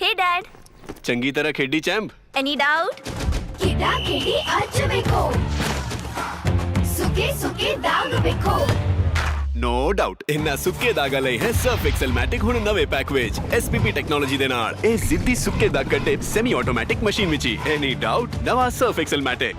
Hey Dad. ਚੰਗੀ ਤਰ੍ਹਾਂ ਖੇਡੀ ਚੈਂਪ। Any doubt? ਕਿੱਦਾਂ ਖੇਡੀ ਅੱਜ ਵੇਖੋ ਸੁੱਕੇ ਸੁੱਕੇ ਦਾਗ ਵੇਖੋ नो डाउट इन्ना सुक्के दागा ਲਈ ਹੈ ਸਰਫ ਐਕਸਲਮੈਟਿਕ ਹੁਣ ਨਵੇਂ ਪੈਕ ਵਿੱਚ SPP ਟੈਕਨੋਲੋਜੀ ਦੇ ਨਾਲ ਇਹ ਸਿੱਧੀ ਸੁੱਕੇ ਦਾਗ ਕੱਢੇ ਸੈਮੀ ਆਟੋਮੈਟਿਕ ਮਸ਼ੀਨ ਵਿੱਚ ਹੀ ਐਨੀ ਡਾਊਟ ਨਵਾਂ ਸਰਫ ਐਕਸਲਮੈਟਿਕ।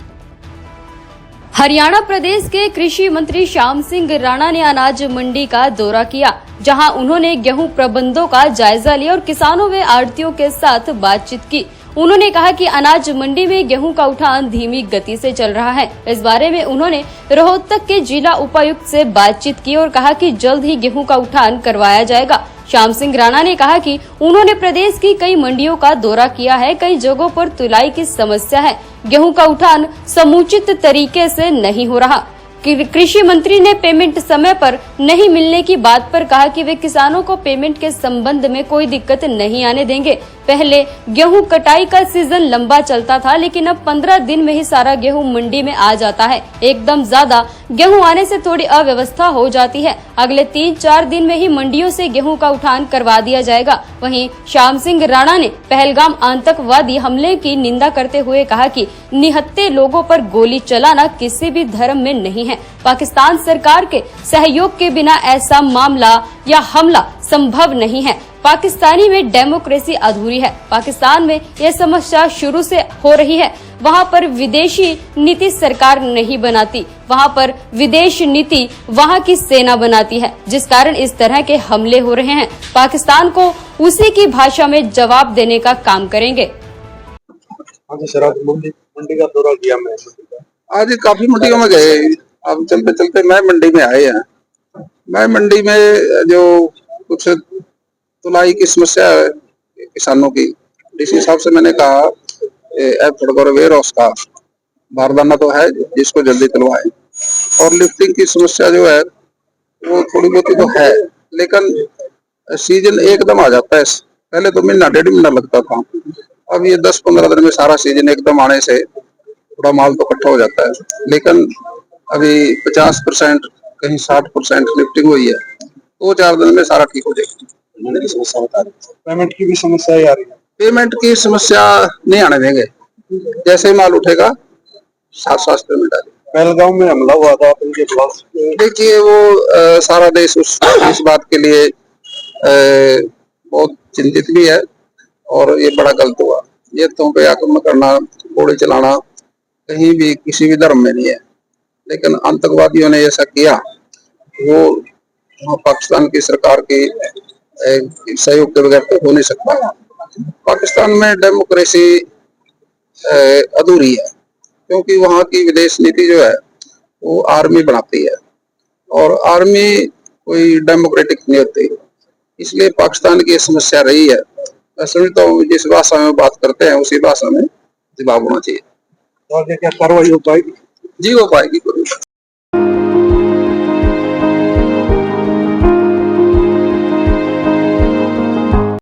हरियाणा प्रदेश के कृषि मंत्री श्याम सिंह राणा ने अनाज मंडी का दौरा किया, जहां उन्होंने गेहूं प्रबंधों का जायजा लिया और किसानों व आढ़तियों के साथ बातचीत की। उन्होंने कहा कि अनाज मंडी में गेहूं का उठान धीमी गति से चल रहा है। इस बारे में उन्होंने रोहतक के जिला उपायुक्त से बातचीत की और कहा कि जल्द ही गेहूं का उठान करवाया जाएगा। श्याम सिंह राणा ने कहा कि उन्होंने प्रदेश की कई मंडियों का दौरा किया है, कई जगहों पर तुलाई की समस्या है, गेहूं का उठान समुचित तरीके से नहीं हो रहा। कृषि मंत्री ने पेमेंट समय पर नहीं मिलने की बात पर कहा कि वे किसानों को पेमेंट के संबंध में कोई दिक्कत नहीं आने देंगे। पहले गेहूं कटाई का सीजन लंबा चलता था, लेकिन अब 15 दिन में ही सारा गेहूं मंडी में आ जाता है। एकदम ज्यादा गेहूं आने से थोड़ी अव्यवस्था हो जाती है। अगले 3-4 दिन में ही मंडियों से गेहूं का उठान करवा दिया जाएगा। वहीं श्याम सिंह राणा ने पहलगाम आतंकवादी हमले की निंदा करते हुए कहा कि निहत्थे लोगों पर गोली चलाना किसी भी धर्म में नहीं है। पाकिस्तान सरकार के सहयोग के बिना ऐसा मामला या हमला संभव नहीं है। पाकिस्तानी में डेमोक्रेसी अधूरी है। पाकिस्तान में यह समस्या शुरू से हो रही है। वहाँ पर विदेशी नीति सरकार नहीं बनाती, वहाँ पर विदेश नीति वहाँ की सेना बनाती है, जिस कारण इस तरह के हमले हो रहे हैं। पाकिस्तान को उसी की भाषा में जवाब देने का काम करेंगे। आज सर मंडी का दौरा किया मैं। आज काफी मंडियों में गए, अब चलते चलते मैं मंडी में आए हैं। मैं मंडी में जो कुछ तुलाई की समस्या है किसानों की, डीसी साहब से मैंने कहा वेयर हाउस का बारदाना तो है जिसको जल्दी तुलवाएं, और लिफ्टिंग की समस्या जो है वो थोड़ी बहुत तो है, लेकिन सीजन एकदम आ जाता है। पहले तो महीना 1.5 महीना लगता था, अब ये 10-15 दिन में सारा सीजन एकदम आने से थोड़ा माल तो इकट्ठा हो जाता है। लेकिन अभी 50% कहीं 60% लिफ्टिंग हुई है, 2-4 दिन में सारा ठीक हो जाएगा। समस्या बता रहे, पेमेंट की भी समस्या आ रही है। पेमेंट की समस्या नहीं आने देंगे, जैसे ही माल उठेगा साथ पेमेंट आ जाएगी। पहलगाम में हमला हुआ था उनके खिलाफ, देखिए वो सारा देश इस बात के लिए बहुत चिंतित भी है, और ये बड़ा गलत हुआ। ये तुम पे आक्रमण करना, गोली चलाना कहीं भी किसी भी धर्म में नहीं है, लेकिन आतंकवादियों ने ऐसा किया, वो पाकिस्तान की सरकार की सहयोग के बगैर तो हो नहीं सकता। पाकिस्तान में डेमोक्रेसी अधूरी है, क्योंकि वहाँ की विदेश नीति जो है वो आर्मी बनाती है, और आर्मी कोई डेमोक्रेटिक नहीं होती। इसलिए पाकिस्तान की समस्या रही है। असल तो जिस भाषा में बात करते हैं उसी भाषा में जवाब होना चाहिए। तो आगे क्या कार्रवाई हो पाएगी? जी हो पाएगी।